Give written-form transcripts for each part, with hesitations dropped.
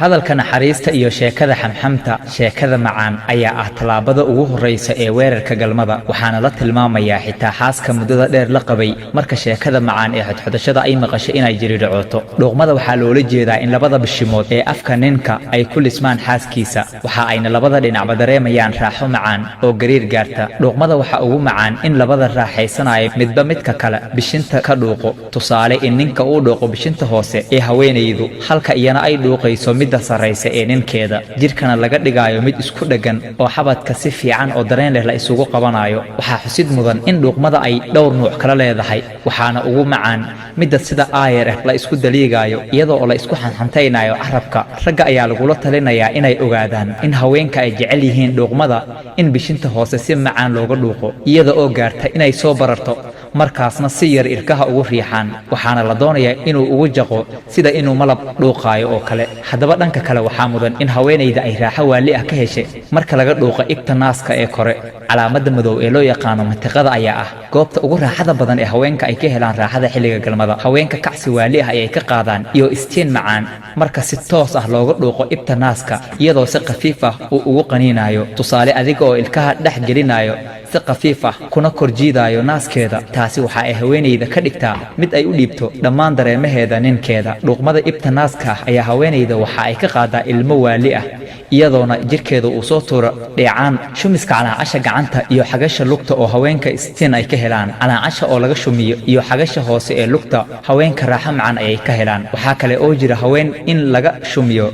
hadalka naxariista iyo sheekada xamxamta sheekada macaan ayaa ah talaabada ugu horeysa ee weerarka galmada waxaana la tilmaamayaa xitaa xaaska muddada dheer la qabay marka sheekada macaan ee xodxodashada ay maqasho inay jiridhacooto dhuuqmada waxaa loola jeedaa in labada bishimood ee afka ninka ay ku lismaan xaaskiisa waxa ayna labada dhinacba dareemayaan raaxo macaan oo gariir gaarta dhuuqmada waxa ugu macaan in labada raaxaysanayo midba midka kale bishinta ka dhuuqo tusaale in ninka uu dhuuqo bishinta hoose ee haweenaydu halka iyana ay dhuuqayso midda sarraysa ee ninkeeda jirkana laga dhigaayo mid isku dheggan oo xabadka si fiican oo dareen leh la isugu qabanayo waxaa xusid mudan in dhuuqmada ay dhowr nuuc kala leedahay waxaana ugu macaan midda sida aayar ah la isku daliigaayo iyadoo la isku xanxantaynayo carabka ragga ayaa lagula talinayaa inay ogaadaan in haweenka ay jecel yihiin dhuuqmada in bishinta hoose si macaan looga dhuuqo iyada oo gaarta inay soo bararto markaasna si yar irkaha ugu riixaan waxaana la doonayaa inuu ugu jaqo sida inuu malab dhuuqaayo oo kale haddaba dhanka kale waxaa mudan in haweenayda ay raaxo waali ah ka heshay marka laga dhuuqo ibta naaska ee kore calaamadda madow ee loo yaqaano mantiqada ayaa ah goobta ugu raaxada badan ee haweenka ay ka helaan raaxada xilliga galmada haweenka kacsi waali ah ayay ka qaadaan iyo istiin macaan marka si toos ah looga dhuuqo ibta naaska iyadoo si khafiif ah uu ugu qaniinayo tusaale adiga oo ilkaha dhex gelinayo si khafiif ah kuna kor jiidaayo naaskeeda taasi waxa ay haweenayda ka dhigtaa mid ay u dhiibto dhammaan dareemaheeda ninkeeda dhuuqmada ibta naaska ah ayaa haweenayda waxa ay ka qaadaa ilmo waali ah iyadoona jirkeeda uu soo tuuro dheecaan shumiska calaacasha gacanta iyo xagasha lugta oo haweenka istiin ay ka helaan calaacasha oo laga shumiyo iyo xagasha hoose ee lugta haweenka raaxo macaan ayay ka helaan waxaa kale oo jira haween in laga shumiyo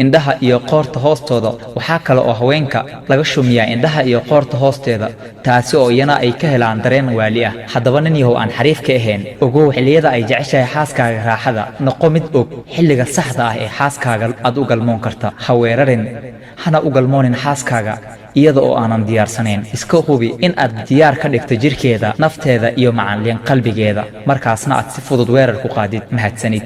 indhaha iyo qoorta hoostooda waxaa kale oo haweenka laga shumiyaa indhaha iyo qoorta hoosteeda taasi oo iyana ay ka helaan dareen waali ah haddaba nin yahow aan xariif ka ahayn ogow xilliyada ay jeceshahay xaaskaaga raaxada noqo mid og xilliga saxda ah ee xaaskaaga aad u galmoon karta ha weerarin hana u galmoonin xaaskaaga iyada oo aanan diyaarsanayn iska hubi in aad diyaar ka dhigto jirkeeda nafteeda iyo macaanliin qalbigeeda markaasna aad si fudud weerar ku qaadid mahadsanid